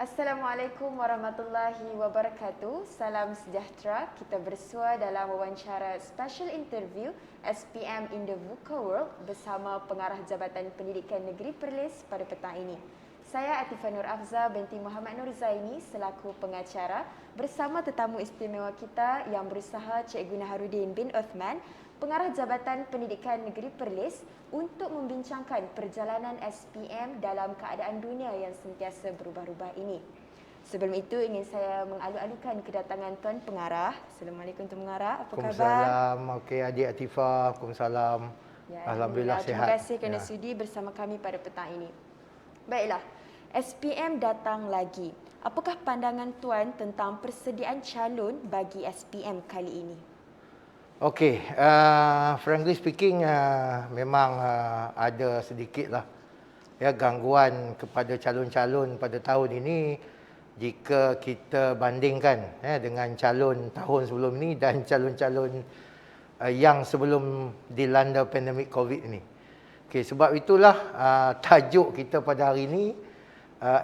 Assalamualaikum warahmatullahi wabarakatuh. Salam sejahtera. Kita bersua dalam wawancara special interview SPM in the VUCA World bersama Pengarah Jabatan Pendidikan Negeri Perlis pada petang ini. Saya Atifah Nur Afza binti Muhammad Nur Zaini selaku pengacara bersama tetamu istimewa kita yang berusaha Cikgu Naharuddin bin Uthman, Pengarah Jabatan Pendidikan Negeri Perlis untuk membincangkan perjalanan SPM dalam keadaan dunia yang sentiasa berubah-ubah ini. Sebelum itu ingin saya mengalu-alukan kedatangan Tuan Pengarah. Assalamualaikum Tuan Pengarah, apa khabar? Waalaikumsalam. Okey Adik Atifah, Waalaikumsalam. Ya, Alhamdulillah sihat. Terima kasih kerana sudi bersama kami pada petang ini. Baiklah, SPM datang lagi. Apakah pandangan Tuan tentang persediaan calon bagi SPM kali ini? Okey, frankly speaking, memang ada sedikitlah gangguan kepada calon-calon pada tahun ini jika kita bandingkan dengan calon tahun sebelum ini dan calon-calon yang sebelum dilanda pandemik COVID ini. Okey, sebab itulah tajuk kita pada hari ini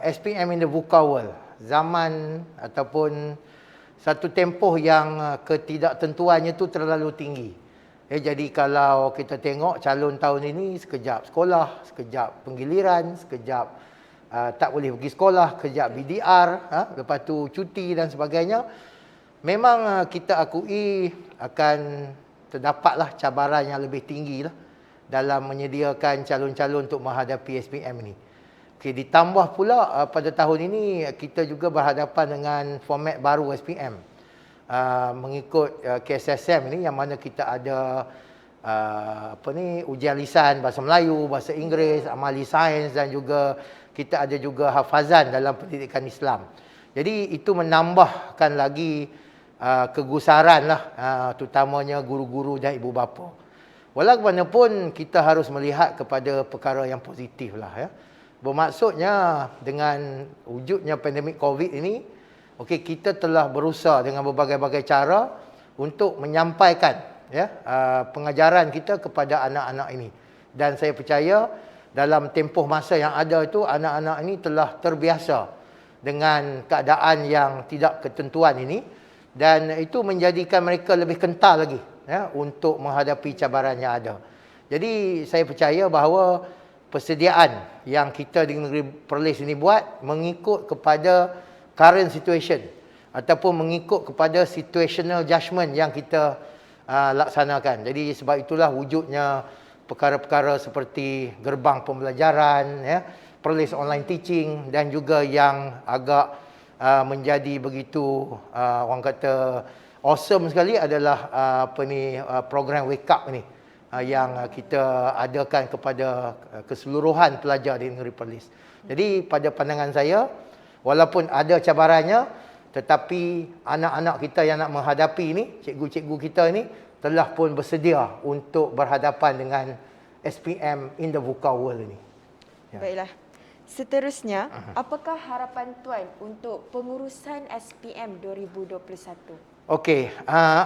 SPM in the VUCA World, zaman ataupun satu tempoh yang ketidaktentuannya tu terlalu tinggi. Jadi kalau kita tengok calon tahun ini sekejap sekolah, sekejap penggiliran, sekejap tak boleh pergi sekolah, sekejap BDR, lepas tu cuti dan sebagainya. Memang kita akui akan terdapatlah cabaran yang lebih tinggi lah dalam menyediakan calon-calon untuk menghadapi SPM ini. Okay, ditambah pula pada tahun ini kita juga berhadapan dengan format baru SPM. Mengikut KSSM ini yang mana kita ada ujian lisan bahasa Melayu, bahasa Inggeris, amali sains dan juga kita ada juga hafazan dalam pendidikan Islam. Jadi itu menambahkan lagi kegusaran lah, terutamanya guru-guru dan ibu bapa. Walaupun kita harus melihat kepada perkara yang positif lah ya. Bermaksudnya dengan wujudnya pandemik COVID ini, okey, kita telah berusaha dengan berbagai-bagai cara untuk menyampaikan pengajaran kita kepada anak-anak ini. Dan saya percaya dalam tempoh masa yang ada itu, anak-anak ini telah terbiasa dengan keadaan yang tidak ketentuan ini dan itu menjadikan mereka lebih kental lagi untuk menghadapi cabaran yang ada. Jadi saya percaya bahawa persediaan yang kita di Negeri Perlis ini buat mengikut kepada current situation ataupun mengikut kepada situational judgement yang kita laksanakan. Jadi sebab itulah wujudnya perkara-perkara seperti gerbang pembelajaran, Perlis online teaching dan juga yang agak menjadi begitu orang kata awesome sekali adalah program Wake Up ni. Yang kita adakan kepada keseluruhan pelajar di Negeri Perlis. Jadi pada pandangan saya, walaupun ada cabarannya, tetapi anak-anak kita yang nak menghadapi ini, cikgu-cikgu kita ini, telah pun bersedia untuk berhadapan dengan SPM in the VUCA World ini. Ya. Baiklah. Seterusnya, apakah harapan Tuan untuk pengurusan SPM 2021? Okey,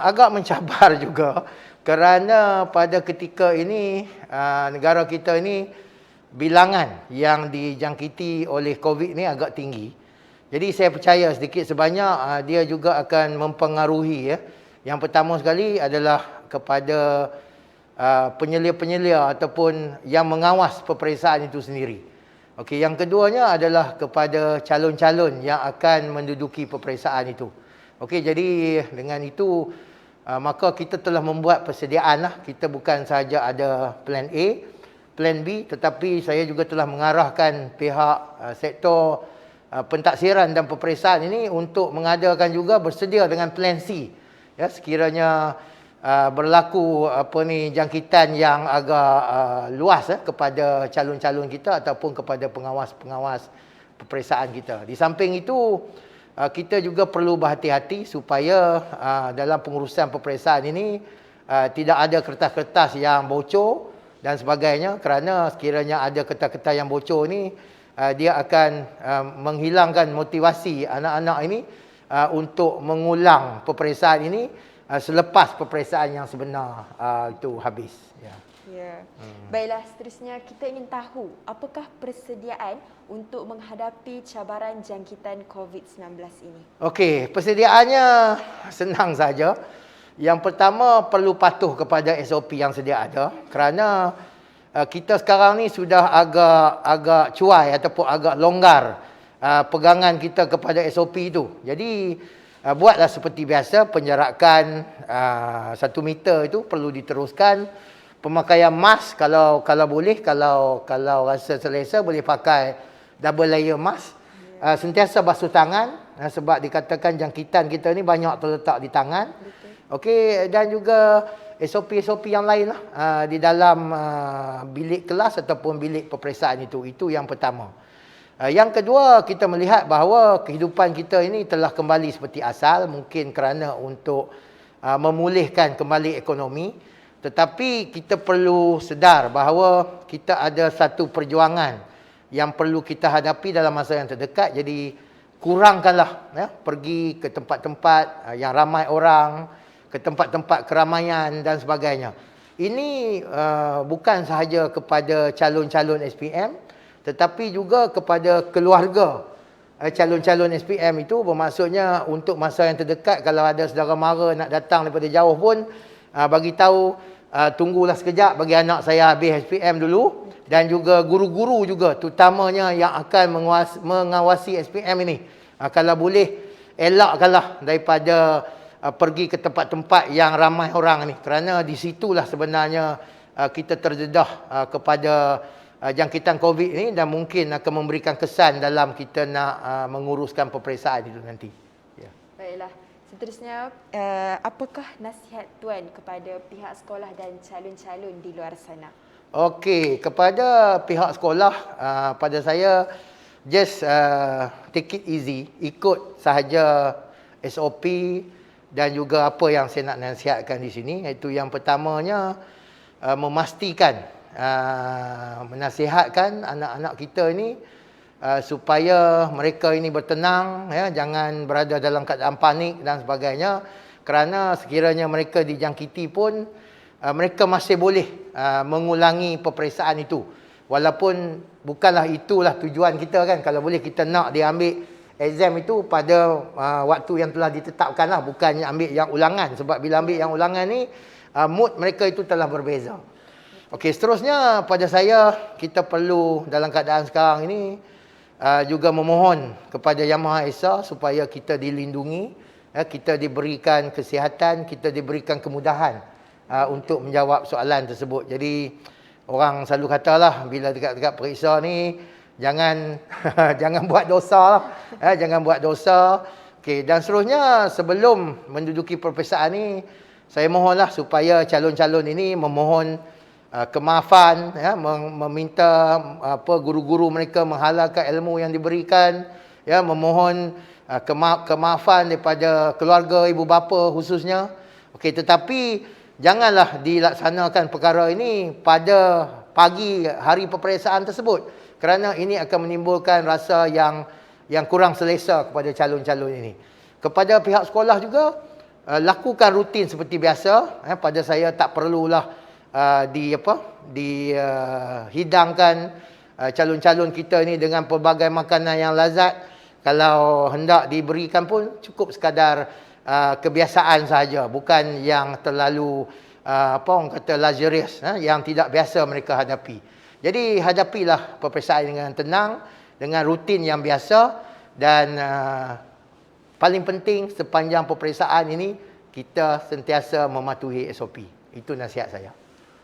agak mencabar juga kerana pada ketika ini negara kita ini bilangan yang dijangkiti oleh COVID ni agak tinggi. Jadi saya percaya sedikit sebanyak dia juga akan mempengaruhi ya. Yang pertama sekali adalah kepada penyelia-penyelia ataupun yang mengawas peperiksaan itu sendiri. Okey, yang keduanya adalah kepada calon-calon yang akan menduduki peperiksaan itu. Okey, jadi dengan itu maka kita telah membuat persediaan lah. Kita bukan sahaja ada plan A, plan B, tetapi saya juga telah mengarahkan pihak sektor pentaksiran dan peperiksaan ini untuk mengadakan juga bersedia dengan plan C. Ya, sekiranya berlaku jangkitan yang agak luas kepada calon-calon kita ataupun kepada pengawas-pengawas peperiksaan kita. Di samping itu kita juga perlu berhati-hati supaya dalam pengurusan peperiksaan ini tidak ada kertas-kertas yang bocor dan sebagainya, kerana sekiranya ada kertas-kertas yang bocor ni dia akan menghilangkan motivasi anak-anak ini untuk mengulang peperiksaan ini selepas peperiksaan yang sebenar itu habis. Ya. Ya. Baiklah, seterusnya kita ingin tahu apakah persediaan untuk menghadapi cabaran jangkitan COVID-19 ini? Okey, persediaannya senang saja. Yang pertama perlu patuh kepada SOP yang sedia ada kerana kita sekarang ni sudah agak cuai ataupun agak longgar pegangan kita kepada SOP itu. Jadi buatlah seperti biasa, penjarakan 1 meter itu perlu diteruskan. Pemakaian mask kalau boleh, kalau rasa selesa boleh pakai double layer mask. Sentiasa basuh tangan sebab dikatakan jangkitan kita ni banyak terletak di tangan. Okey, dan juga SOP-SOP yang lain lah di dalam bilik kelas ataupun bilik peperiksaan itu. Itu yang pertama. Yang kedua, kita melihat bahawa kehidupan kita ini telah kembali seperti asal, mungkin kerana untuk memulihkan kembali ekonomi. Tetapi kita perlu sedar bahawa kita ada satu perjuangan yang perlu kita hadapi dalam masa yang terdekat. Jadi kurangkanlah pergi ke tempat-tempat yang ramai orang, ke tempat-tempat keramaian dan sebagainya. Ini bukan sahaja kepada calon-calon SPM, tetapi juga kepada keluarga calon-calon SPM itu. Bermaksudnya untuk masa yang terdekat, kalau ada saudara mara nak datang daripada jauh pun, bagi tahu tunggulah sekejap bagi anak saya habis SPM dulu, dan juga guru-guru juga terutamanya yang akan mengawasi SPM ini. Kalau boleh elakkanlah daripada pergi ke tempat-tempat yang ramai orang ni, kerana di situlah sebenarnya kita terdedah kepada jangkitan COVID ini dan mungkin akan memberikan kesan dalam kita nak menguruskan peperiksaan itu nanti. Ya. Baiklah. Seterusnya, apakah nasihat Tuan kepada pihak sekolah dan calon-calon di luar sana? Okey, kepada pihak sekolah, pada saya, just take it easy, ikut sahaja SOP dan juga apa yang saya nak nasihatkan di sini. Iaitu yang pertamanya, memastikan, menasihatkan anak-anak kita ini supaya mereka ini bertenang, ya, jangan berada dalam keadaan panik dan sebagainya, kerana sekiranya mereka dijangkiti pun mereka masih boleh mengulangi peperiksaan itu, walaupun bukanlah itulah tujuan kita kan. Kalau boleh kita nak dia ambil exam itu pada waktu yang telah ditetapkan lah, bukannya ambil yang ulangan, sebab bila ambil yang ulangan ni mood mereka itu telah berbeza. Okey, seterusnya pada saya, kita perlu dalam keadaan sekarang ini juga memohon kepada Yang Maha Esa supaya kita dilindungi, kita diberikan kesihatan, kita diberikan kemudahan untuk menjawab soalan tersebut. Jadi orang selalu katalah bila dekat-dekat periksa ni jangan jangan buat dosa lah, jangan buat dosa. Okey, dan seterusnya sebelum menduduki peperiksaan ni, saya mohonlah supaya calon-calon ini memohon kemaafan, ya, meminta guru-guru mereka menghalalkan ilmu yang diberikan, ya, memohon kemaafan daripada keluarga ibu bapa khususnya. Okey, tetapi janganlah dilaksanakan perkara ini pada pagi hari peperiksaan tersebut, kerana ini akan menimbulkan rasa yang kurang selesa kepada calon-calon ini. Kepada pihak sekolah juga, lakukan rutin seperti biasa. Pada saya tak perlulah dihidangkan calon-calon kita ni dengan pelbagai makanan yang lazat. Kalau hendak diberikan pun cukup sekadar kebiasaan sahaja, bukan yang terlalu orang kata luxurious, yang tidak biasa mereka hadapi. Jadi hadapilah peperiksaan dengan tenang, dengan rutin yang biasa, dan paling penting sepanjang peperiksaan ini kita sentiasa mematuhi SOP. Itu nasihat saya.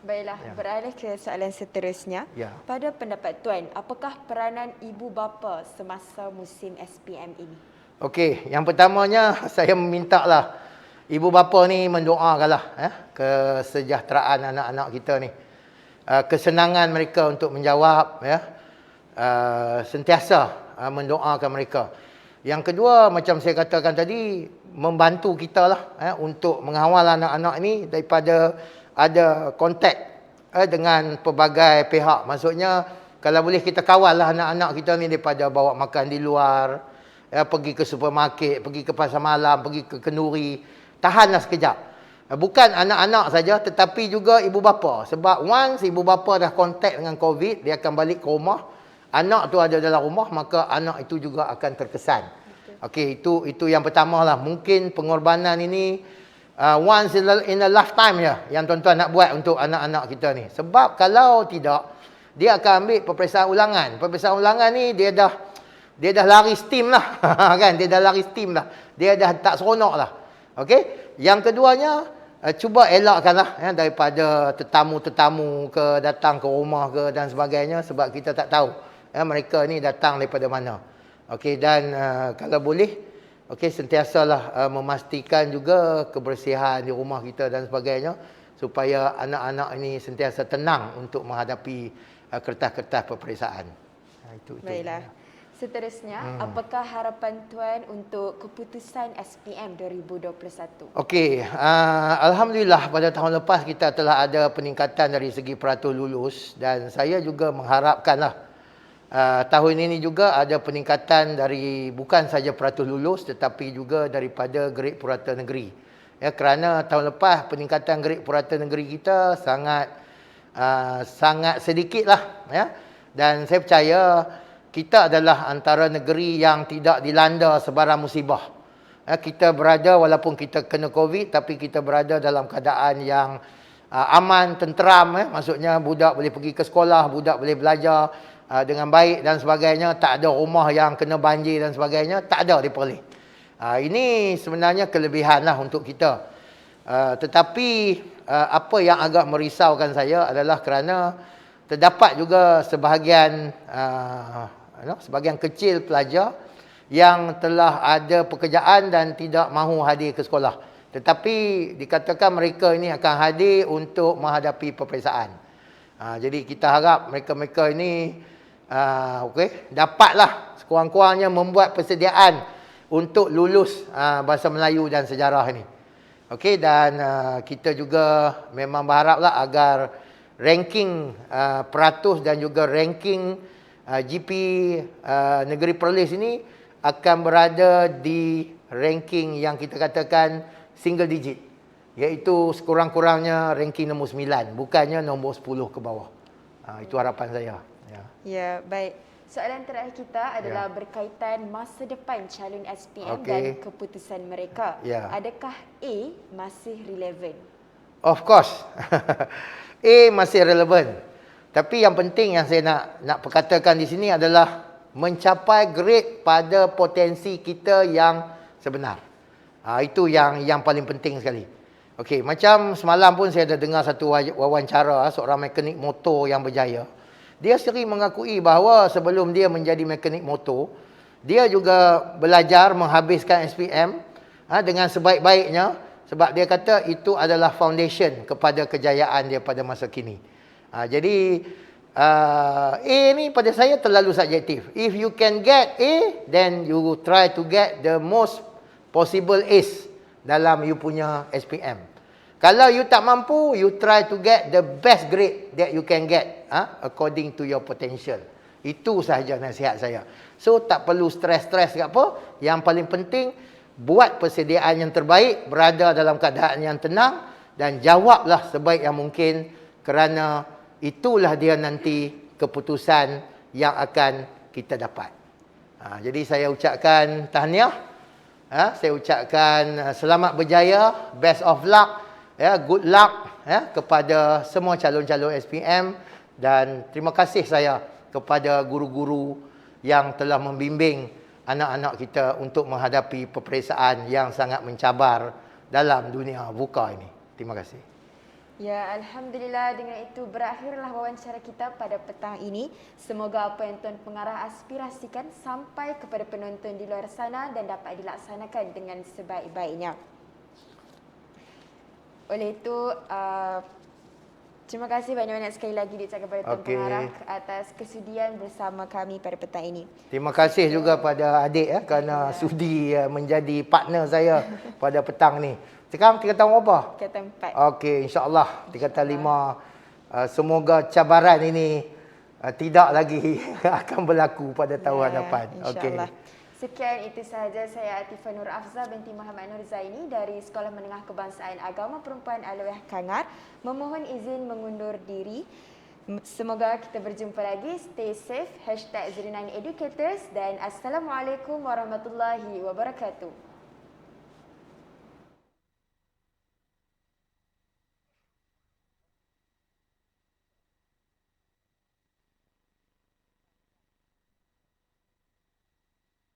Baiklah, beralih ke soalan seterusnya. Ya. Pada pendapat Tuan, apakah peranan ibu bapa semasa musim SPM ini? Okey, yang pertamanya saya memintalah ibu bapa ni mendoakanlah kesejahteraan anak-anak kita ni. Kesenangan mereka untuk menjawab, ya. Sentiasa mendoakan mereka. Yang kedua, macam saya katakan tadi, membantu kita lah untuk mengawal anak-anak ni daripada ada kontak dengan pelbagai pihak. Maksudnya, kalau boleh kita kawal lah anak-anak kita ni daripada bawa makan di luar, pergi ke supermarket, pergi ke pasar malam, pergi ke kenduri. Tahanlah sekejap. Bukan anak-anak saja tetapi juga ibu bapa. Sebab once ibu bapa dah kontak dengan COVID, dia akan balik ke rumah. Anak tu ada dalam rumah, maka anak itu juga akan terkesan. Okey, itu yang pertama lah. Mungkin pengorbanan ini once in a lifetime ya yang tuan-tuan nak buat untuk anak-anak kita ni. Sebab kalau tidak, dia akan ambil peperiksaan ulangan. Peperiksaan ulangan ni dia dah lari steam lah. Kan? Dia dah lari steam lah. Dia dah tak seronok lah. Okey? Yang keduanya, cuba elakkanlah daripada tetamu-tetamu ke datang ke rumah ke dan sebagainya, sebab kita tak tahu mereka ni datang daripada mana. Okey, dan kalau boleh sentiasalah memastikan juga kebersihan di rumah kita dan sebagainya, supaya anak-anak ini sentiasa tenang untuk menghadapi kertas-kertas peperiksaan. Itu. Baiklah. Seterusnya, apakah harapan Tuan untuk keputusan SPM 2021? Okey, alhamdulillah pada tahun lepas kita telah ada peningkatan dari segi peratus lulus, dan saya juga mengharapkanlah tahun ini juga ada peningkatan dari bukan saja peratus lulus tetapi juga daripada grade purata negeri. Ya, kerana tahun lepas peningkatan grade purata negeri kita sangat sedikitlah, ya. Dan saya percaya kita adalah antara negeri yang tidak dilanda sebarang musibah. Kita berada, walaupun kita kena COVID, tapi kita berada dalam keadaan yang aman, tenteram. Maksudnya budak boleh pergi ke sekolah, budak boleh belajar dengan baik dan sebagainya. Tak ada rumah yang kena banjir dan sebagainya. Tak ada diperoleh. Ini sebenarnya kelebihan lah untuk kita. Tetapi apa yang agak merisaukan saya adalah kerana terdapat juga sebahagian kecil pelajar yang telah ada pekerjaan dan tidak mahu hadir ke sekolah. Tetapi dikatakan mereka ini akan hadir untuk menghadapi peperiksaan. Jadi kita harap mereka-mereka ini dapatlah sekurang-kurangnya membuat persediaan untuk lulus bahasa Melayu dan sejarah ini. Okey, dan kita juga memang berharaplah agar ranking peratus dan juga ranking GP Negeri Perlis ini akan berada di ranking yang kita katakan single digit, iaitu sekurang-kurangnya ranking nombor 9, bukannya nombor 10 ke bawah. Itu harapan saya. Ya, baik. Soalan terakhir kita adalah berkaitan masa depan calon SPM dan keputusan mereka. Adakah A masih relevan? Of course. A masih relevan. Tapi yang penting yang saya nak perkatakan di sini adalah mencapai grade pada potensi kita yang sebenar. Itu yang paling penting sekali. Okey, macam semalam pun saya ada dengar satu wawancara seorang mekanik motor yang berjaya. Dia sering mengakui bahawa sebelum dia menjadi mekanik motor, dia juga belajar menghabiskan SPM dengan sebaik-baiknya, sebab dia kata itu adalah foundation kepada kejayaan dia pada masa kini. Jadi A ni pada saya terlalu subjektif. If you can get A, then you try to get the most possible A's dalam you punya SPM. Kalau you tak mampu, you try to get the best grade that you can get according to your potential. Itu sahaja nasihat saya. So tak perlu stres-stres ke apa. Yang paling penting, buat persediaan yang terbaik, berada dalam keadaan yang tenang, dan jawablah sebaik yang mungkin, kerana itulah dia nanti keputusan yang akan kita dapat. Jadi saya ucapkan tahniah. Saya ucapkan selamat berjaya, best of luck, good luck kepada semua calon-calon SPM, dan terima kasih saya kepada guru-guru yang telah membimbing anak-anak kita untuk menghadapi peperiksaan yang sangat mencabar dalam dunia VUCA ini. Terima kasih. Ya, Alhamdulillah, dengan itu berakhirlah wawancara kita pada petang ini. Semoga apa yang Tuan Pengarah aspirasikan sampai kepada penonton di luar sana dan dapat dilaksanakan dengan sebaik-baiknya. Oleh itu, terima kasih banyak-banyak sekali lagi diucapkan kepada Tuan Pengarah atas kesudian bersama kami pada petang ini. Terima kasih juga pada adik kerana sudi menjadi partner saya pada petang ni. Sekarang tingkatan apa? Tingkatan 4. Okey, insya-Allah tingkatan 5. Semoga cabaran ini tidak lagi akan berlaku pada tahun hadapan. Okey. Sekian itu sahaja, saya Atifah Nur Afzal binti Muhammad Nur Zaini dari Sekolah Menengah Kebangsaan Agama Perempuan Alawiyah Kangar memohon izin mengundur diri. Semoga kita berjumpa lagi. Stay safe. #Zirinain Educators dan Assalamualaikum warahmatullahi wabarakatuh.